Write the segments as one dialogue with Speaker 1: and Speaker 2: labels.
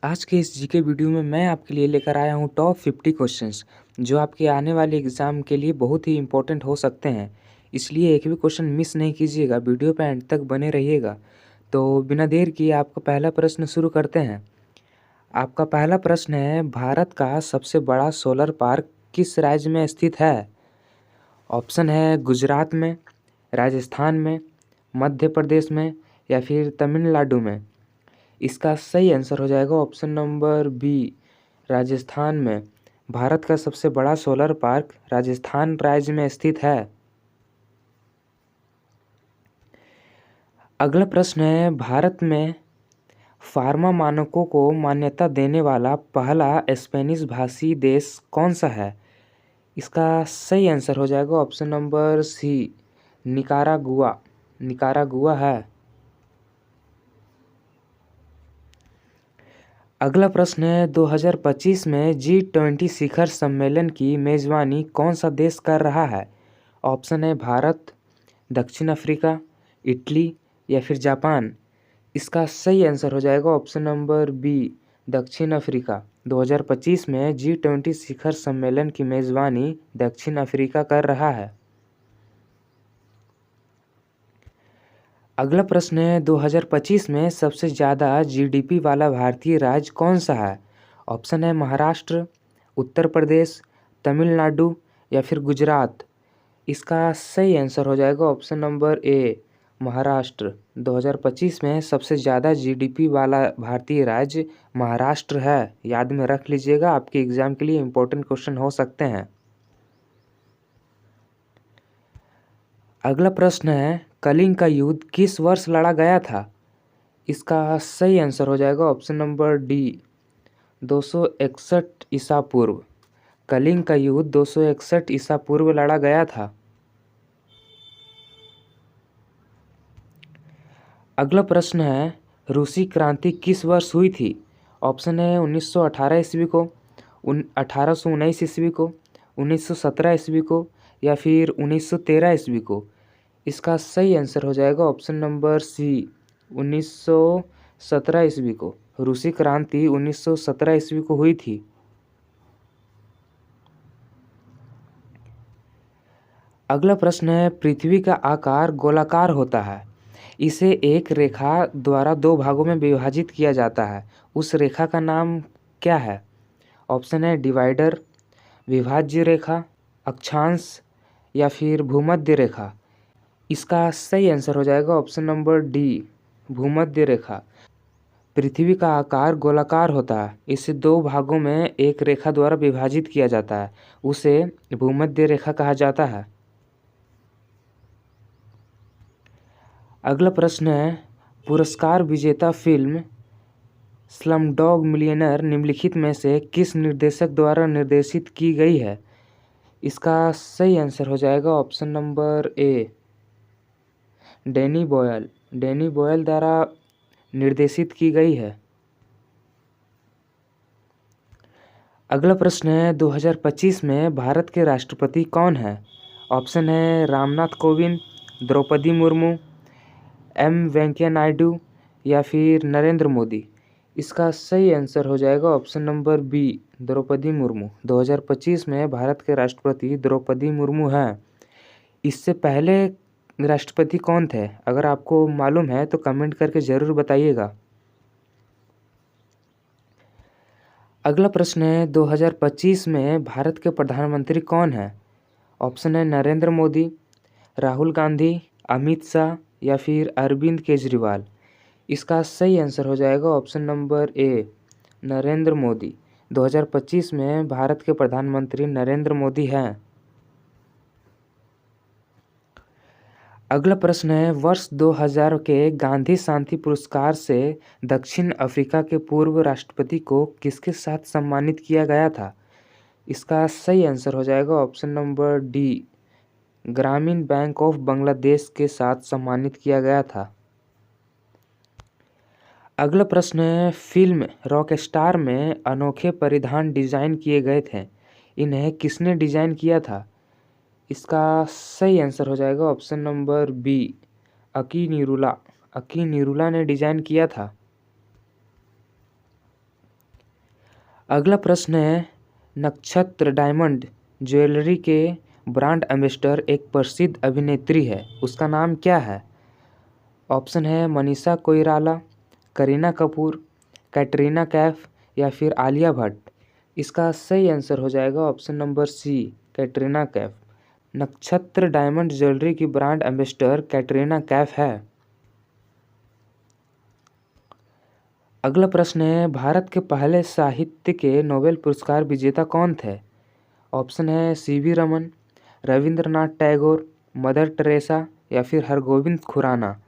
Speaker 1: आज के इस जीके वीडियो में मैं आपके लिए लेकर आया हूँ टॉप 50 क्वेश्चंस जो आपके आने वाले एग्ज़ाम के लिए बहुत ही इम्पोर्टेंट हो सकते हैं। इसलिए एक भी क्वेश्चन मिस नहीं कीजिएगा, वीडियो पे एंड तक बने रहिएगा। तो बिना देर किए आपका पहला प्रश्न शुरू करते हैं। आपका पहला प्रश्न है, भारत का सबसे बड़ा सोलर पार्क किस राज्य में स्थित है? ऑप्शन है गुजरात में, राजस्थान में, मध्य प्रदेश में या फिर तमिलनाडु में। इसका सही आंसर हो जाएगा ऑप्शन नंबर बी, राजस्थान में। भारत का सबसे बड़ा सोलर पार्क राजस्थान राज्य में स्थित है। अगला प्रश्न है, भारत में फार्मा मानकों को मान्यता देने वाला पहला स्पेनिश भाषी देश कौन सा है? इसका सही आंसर हो जाएगा option number C, Nicaragua. Nicaragua है। अगला प्रश्न है, 2025 में G20 शिखर सम्मेलन की मेज़बानी कौन सा देश कर रहा है? ऑप्शन है भारत, दक्षिण अफ्रीका, इटली या फिर जापान। इसका सही आंसर हो जाएगा ऑप्शन नंबर बी, दक्षिण अफ्रीका। 2025 में G20 शिखर सम्मेलन की मेज़बानी दक्षिण अफ्रीका कर रहा है। अगला प्रश्न है, 2025 में सबसे ज़्यादा जीडीपी वाला भारतीय राज्य कौन सा है? ऑप्शन है महाराष्ट्र, उत्तर प्रदेश, तमिलनाडु या फिर गुजरात। इसका सही आंसर हो जाएगा ऑप्शन नंबर ए, महाराष्ट्र। 2025 में सबसे ज़्यादा जीडीपी वाला भारतीय राज्य महाराष्ट्र है। याद में रख लीजिएगा, आपके एग्ज़ाम के लिए इम्पोर्टेंट क्वेश्चन हो सकते हैं। अगला प्रश्न है, कलिंग का युद्ध किस वर्ष लड़ा गया था? इसका सही आंसर हो जाएगा ऑप्शन नंबर डी, 261 ईसा पूर्व। कलिंग का युद्ध 261 ईसा पूर्व लड़ा गया था। अगला प्रश्न है, रूसी क्रांति किस वर्ष हुई थी? ऑप्शन है 1918 ईस्वी को, 1819 ईस्वी को, 1917 ईस्वी को या फिर 1913 ईस्वी को। इसका सही आंसर हो जाएगा ऑप्शन नंबर सी, 1917 ईस्वी को। रूसी क्रांति 1917 ईस्वी को हुई थी। अगला प्रश्न है, पृथ्वी का आकार गोलाकार होता है। इसे एक रेखा द्वारा दो भागों में विभाजित किया जाता है। उस रेखा का नाम क्या है? ऑप्शन है डिवाइडर, विभाज्य रेखा, अक्षांश या फिर भूमध्य रेखा। इसका सही आंसर हो जाएगा ऑप्शन नंबर डी, भूमध्य रेखा। पृथ्वी का आकार गोलाकार होता है। इसे दो भागों में एक रेखा द्वारा विभाजित किया जाता है। उसे भूमध्य रेखा कहा जाता है। अगला प्रश्न है, पुरस्कार विजेता फिल्म स्लमडॉग मिलियनेयर निम्नलिखित में से किस निर्देशक द्वारा निर्देशित की गई है? इसका सही आंसर हो जाएगा option number A, Danny Boyle. Danny Boyle द्वारा निर्देशित की गई है। अगला प्रश्न है, 2025 में भारत के राष्ट्रपति कौन है? ऑप्शन है रामनाथ कोविंद, द्रौपदी मुर्मू, एम वेंकैया नायडू या फिर नरेंद्र मोदी। इसका सही आंसर हो जाएगा option number B, Draupadi Murmu. 2025 में भारत के राष्ट्रपति द्रौपदी मुर्मू हैं। इससे पहले राष्ट्रपति कौन थे? अगर आपको मालूम है तो कमेंट करके ज़रूर बताइएगा। अगला प्रश्न है, 2025 में भारत के प्रधानमंत्री कौन हैं? ऑप्शन है नरेंद्र मोदी, राहुल गांधी, अमित शाह या फिर अरविंद केजरीवाल। इसका सही आंसर हो जाएगा option number A, Narendra Modi. 2025 में भारत के प्रधानमंत्री नरेंद्र मोदी हैं। अगला प्रश्न है, वर्ष 2000 के गांधी शांति पुरस्कार से दक्षिण अफ्रीका के पूर्व राष्ट्रपति को किसके साथ सम्मानित किया गया था? इसका सही आंसर हो जाएगा ऑप्शन नंबर डी, ग्रामीण बैंक ऑफ बांग्लादेश के साथ सम्मानित किया गया था। अगला प्रश्न है, फिल्म रॉकस्टार में अनोखे परिधान डिजाइन किए गए थे। इन्हें किसने डिजाइन किया था? इसका सही आंसर हो जाएगा option number B, Aki Narula. Aki Narula ने डिजाइन किया था। अगला प्रश्न है, नक्षत्र डायमंड ज्वेलरी के ब्रांड एम्बेसडर एक प्रसिद्ध अभिनेत्री है, उसका नाम क्या है? ऑप्शन है मनीषा कोइराला, करीना कपूर, कैटरीना कैफ या फिर आलिया भट्ट। इसका सही आंसर हो जाएगा option number C, Katrina Kaif. Nakshatra diamond jewellery की ब्रांड एम्बेसडर कैटरीना कैफ है। अगला प्रश्न है, भारत के पहले साहित्य के नोबेल पुरस्कार विजेता कौन थे? ऑप्शन है C V Raman, Rabindranath Tagore, mother Teresa या फिर हरगोविंद खुराना।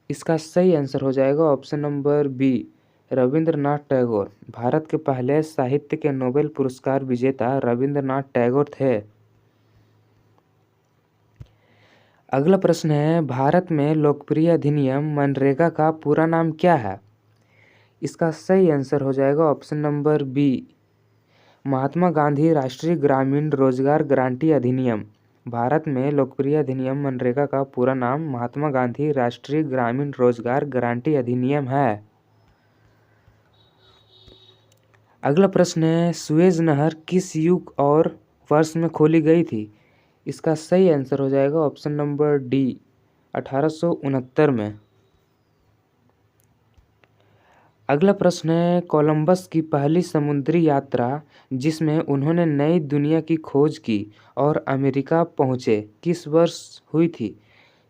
Speaker 1: इसका सही आंसर हो जाएगा option number B, Rabindranath Tagore. Bharat के पहले साहित्य के नोबेल पुरस्कार विजेता रविंद्रनाथ टैगोर थे। अगला प्रश्न है, भारत में लोकप्रिय अधिनियम मनरेगा का पूरा नाम क्या है? इसका सही आंसर हो जाएगा option number B, Mahatma Gandhi राष्ट्रीय ग्रामीण रोजगार गारंटी अधिनियम। भारत में लोकप्रिय अधिनियम मनरेगा का पूरा नाम महात्मा गांधी राष्ट्रीय ग्रामीण रोजगार गारंटी अधिनियम है। अगला प्रश्न है, सुएज नहर किस युग और वर्ष में खोली गई थी? इसका सही आंसर हो जाएगा ऑप्शन नंबर डी, 1869 में। अगला प्रश्न है, कोलंबस की पहली समुद्री यात्रा जिसमें उन्होंने नई दुनिया की खोज की और अमेरिका पहुँचे, किस वर्ष हुई थी?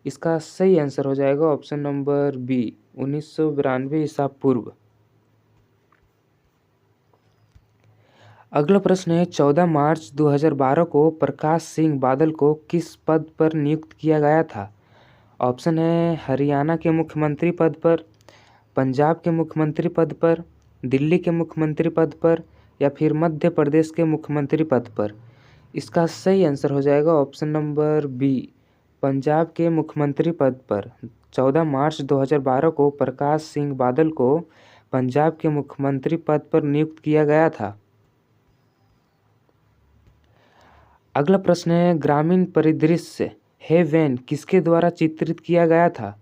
Speaker 1: इसका सही आंसर हो जाएगा ऑप्शन नंबर बी, 1992 ईसा पूर्व। अगला प्रश्न है, 14 मार्च 2012 को प्रकाश सिंह बादल को किस पद पर नियुक्त किया गया था? ऑप्शन है हरियाणा के मुख्यमंत्री पद पर, पंजाब के मुख्यमंत्री पद पर, दिल्ली के मुख्यमंत्री पद पर या फिर मध्य प्रदेश के मुख्यमंत्री पद पर। इसका सही आंसर हो जाएगा ऑप्शन नंबर बी, पंजाब के मुख्यमंत्री पद पर। 14 मार्च 2012 को प्रकाश सिंह बादल को पंजाब के मुख्यमंत्री पद पर नियुक्त किया गया था। अगला प्रश्न है, ग्रामीण परिदृश्य हे वैन किसके द्वारा चित्रित किया गया था?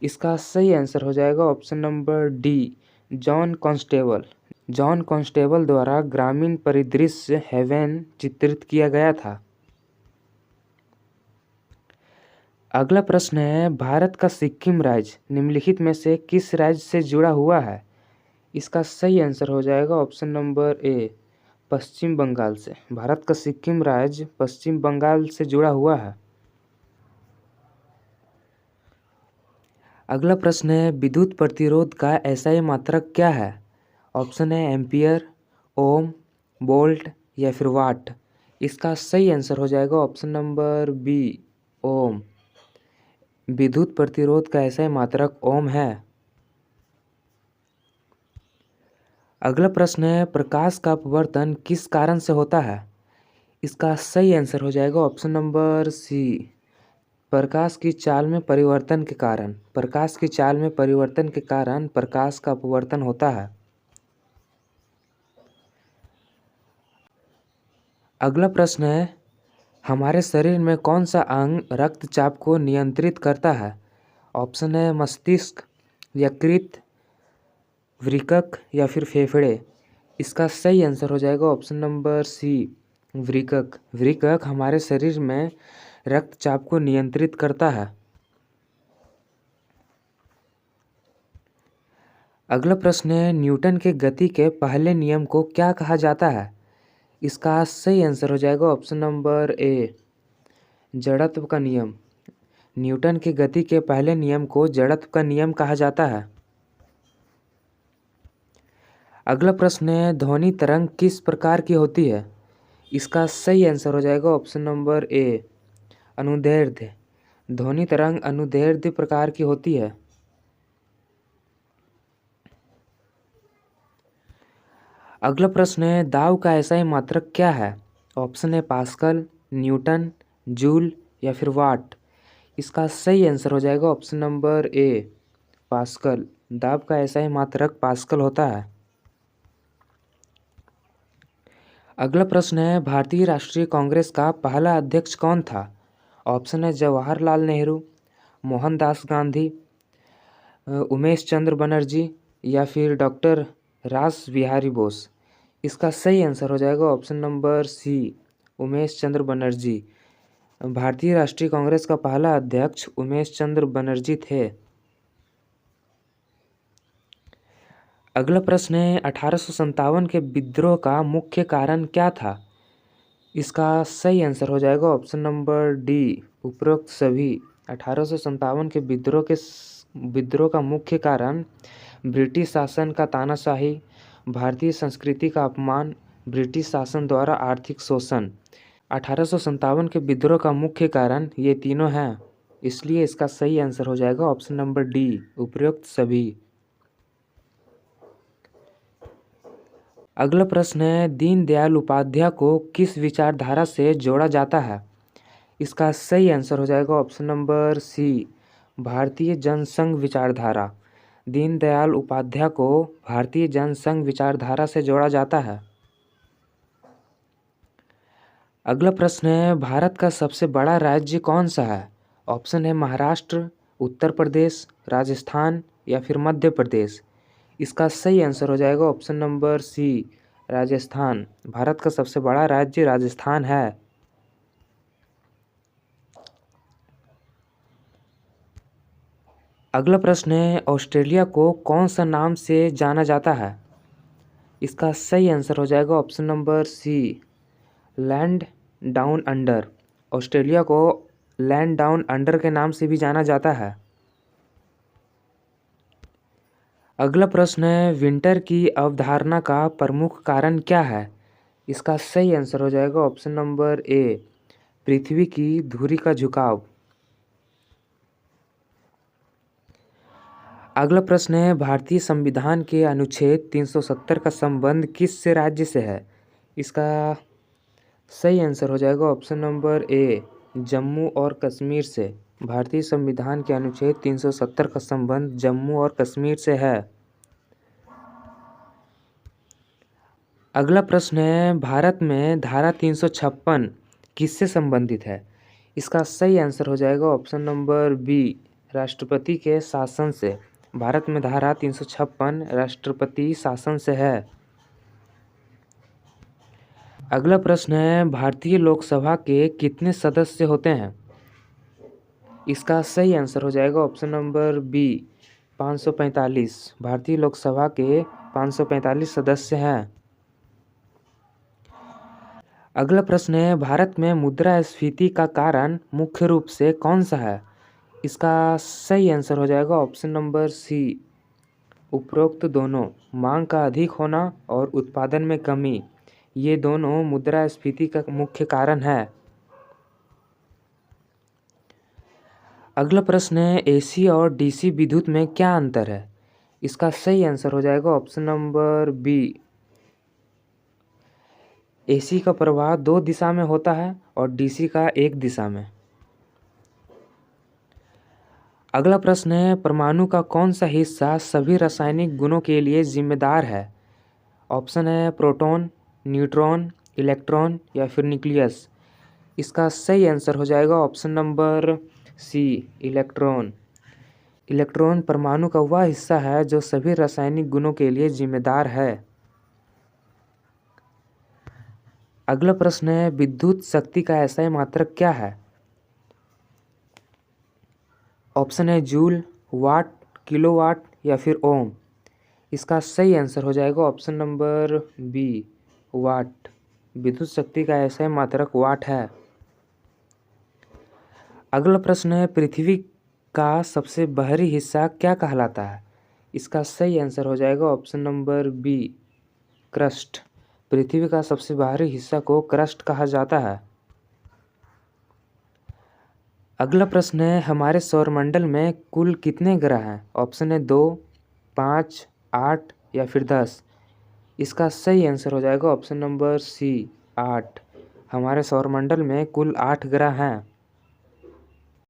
Speaker 1: इसका सही आंसर हो जाएगा option number D, John constable. John constable द्वारा ग्रामीण परिदृश्य हेवन चित्रित किया गया था। अगला प्रश्न है, भारत का सिक्किम राज्य निम्नलिखित में से किस राज्य से जुड़ा हुआ है? इसका सही आंसर हो जाएगा ऑप्शन नंबर ए, पश्चिम बंगाल से। भारत का सिक्किम राज्य पश्चिम बंगाल से जुड़ा हुआ है। अगला प्रश्न है, विद्युत प्रतिरोध का एसआई मात्रक क्या है? ऑप्शन है एम्पियर, ओम, वोल्ट या फिर वाट। इसका सही आंसर हो जाएगा ऑप्शन नंबर बी, ओम। विद्युत प्रतिरोध का एसआई मात्रक ओम है। अगला प्रश्न है, प्रकाश का अपवर्तन किस कारण से होता है? इसका सही आंसर हो जाएगा ऑप्शन नंबर सी, प्रकाश की चाल में परिवर्तन के कारण। प्रकाश की चाल में परिवर्तन के कारण प्रकाश का अपवर्तन होता है। अगला प्रश्न है, हमारे शरीर में कौन सा अंग रक्तचाप को नियंत्रित करता है? ऑप्शन है मस्तिष्क, यकृत, वृक्क या फिर फेफड़े। इसका सही आंसर हो जाएगा ऑप्शन नंबर सी, वृक्क। वृक्क हमारे शरीर में रक्तचाप को नियंत्रित करता है। अगला प्रश्न है, न्यूटन के गति के पहले नियम को क्या कहा जाता है? इसका सही आंसर हो जाएगा ऑप्शन नंबर ए, जड़त्व का नियम। न्यूटन की गति के पहले नियम को जड़त्व का नियम कहा जाता है। अगला प्रश्न है, ध्वनि तरंग किस प्रकार की होती है? इसका सही आंसर हो जाएगा ऑप्शन नंबर ए, अनुदैर्ध्य। ध्वनि तरंग अनुदैर्ध्य प्रकार की होती है। अगला प्रश्न है, दाब का एसआई मात्रक क्या है? ऑप्शन है पास्कल, न्यूटन, जूल या फिर वाट। इसका सही आंसर हो जाएगा ऑप्शन नंबर ए, पास्कल। दाब का एसआई मात्रक पास्कल होता है। अगला प्रश्न है, भारतीय राष्ट्रीय कांग्रेस का पहला अध्यक्ष कौन था? ऑप्शन है जवाहरलाल नेहरू, मोहनदास गांधी, उमेश चंद्र बनर्जी या फिर डॉक्टर रास बिहारी बोस। इसका सही आंसर हो जाएगा ऑप्शन नंबर सी, उमेश चंद्र बनर्जी। भारतीय राष्ट्रीय कांग्रेस का पहला अध्यक्ष उमेश चंद्र बनर्जी थे। अगला प्रश्न है 1857 के विद्रोह का मुख्य कारण क्या था? इसका सही आंसर हो जाएगा ऑप्शन नंबर डी, उपरोक्त सभी। 1857 के विद्रोह का मुख्य कारण ब्रिटिश शासन का तानाशाही, भारतीय संस्कृति का अपमान, ब्रिटिश शासन द्वारा आर्थिक शोषण। 1857 के विद्रोह का मुख्य कारण ये तीनों हैं, इसलिए इसका सही आंसर हो जाएगा ऑप्शन नंबर डी, उपरोक्त सभी। अगला प्रश्न है दीनदयाल उपाध्याय को किस विचारधारा से जोड़ा जाता है? इसका सही आंसर हो जाएगा ऑप्शन नंबर सी, भारतीय जनसंघ विचारधारा। दीनदयाल उपाध्याय को भारतीय जनसंघ विचारधारा से जोड़ा जाता है। अगला प्रश्न है भारत का सबसे बड़ा राज्य कौन सा है? ऑप्शन है महाराष्ट्र, उत्तर प्रदेश, राजस्थान या फिर मध्य प्रदेश। इसका सही आंसर हो जाएगा option number C, Rajasthan. Bharat का सबसे बड़ा राज्य राजस्थान है। अगला प्रश्न है ऑस्ट्रेलिया को कौन सा नाम से जाना जाता है? इसका सही आंसर हो जाएगा option number C, land down under. Australia को लैंड डाउन अंडर के नाम से भी जाना जाता है। अगला प्रश्न है विंटर की अवधारणा का प्रमुख कारण क्या है? इसका सही आंसर हो जाएगा ऑप्शन नंबर ए, पृथ्वी की धुरी का झुकाव। अगला प्रश्न है भारतीय संविधान के अनुच्छेद 370 का संबंध किस से राज्य से है? इसका सही आंसर हो जाएगा ऑप्शन नंबर ए, जम्मू और कश्मीर से। भारतीय संविधान के अनुच्छेद 370 का संबंध जम्मू और कश्मीर से है। अगला प्रश्न है भारत में धारा 356 किससे संबंधित है? इसका सही आंसर हो जाएगा ऑप्शन नंबर बी, राष्ट्रपति के शासन से। भारत में धारा 356 राष्ट्रपति शासन से है। अगला प्रश्न है भारतीय लोकसभा के कितने सदस्य होते हैं? इसका सही आंसर हो जाएगा ऑप्शन नंबर बी, 545। भारतीय लोकसभा के 545 सदस्य हैं। अगला प्रश्न है भारत में मुद्रास्फीति का कारण मुख्य रूप से कौन सा है? इसका सही आंसर हो जाएगा ऑप्शन नंबर सी, उपरोक्त दोनों। मांग का अधिक होना और उत्पादन में कमी, ये दोनों मुद्रास्फीति का मुख्य कारण है। अगला प्रश्न है एसी और डीसी विद्युत में क्या अंतर है? इसका सही आंसर हो जाएगा ऑप्शन नंबर बी, एसी का प्रवाह 2 दिशा में होता है और डीसी का 1 दिशा में। अगला प्रश्न है परमाणु का कौन सा हिस्सा सभी रासायनिक गुणों के लिए जिम्मेदार है? ऑप्शन है प्रोटॉन, न्यूट्रॉन, इलेक्ट्रॉन या फिर न्यूक्लियस। इसका सही आंसर हो जाएगा option number C, electron. Electron परमाणु का वह हिस्सा है जो सभी रासायनिक गुणों के लिए जिम्मेदार है। अगला प्रश्न है विद्युत शक्ति का एसआई मात्रक क्या है? ऑप्शन है जूल, वाट, किलोवाट या फिर ओम। इसका सही आंसर हो जाएगा ऑप्शन नंबर बी, वाट। विद्युत शक्ति का एसआई मात्रक वाट है। अगला प्रश्न है पृथ्वी का सबसे बाहरी हिस्सा क्या कहलाता है? इसका सही आंसर हो जाएगा ऑप्शन नंबर बी, क्रस्ट। पृथ्वी का सबसे बाहरी हिस्सा को क्रस्ट कहा जाता है। अगला प्रश्न है हमारे सौरमंडल में कुल कितने ग्रह हैं? ऑप्शन है 2, 5, 8 या फिर 10। इसका सही आंसर हो जाएगा ऑप्शन नंबर सी, 8। हमारे सौरमंडल में कुल 8 ग्रह हैं।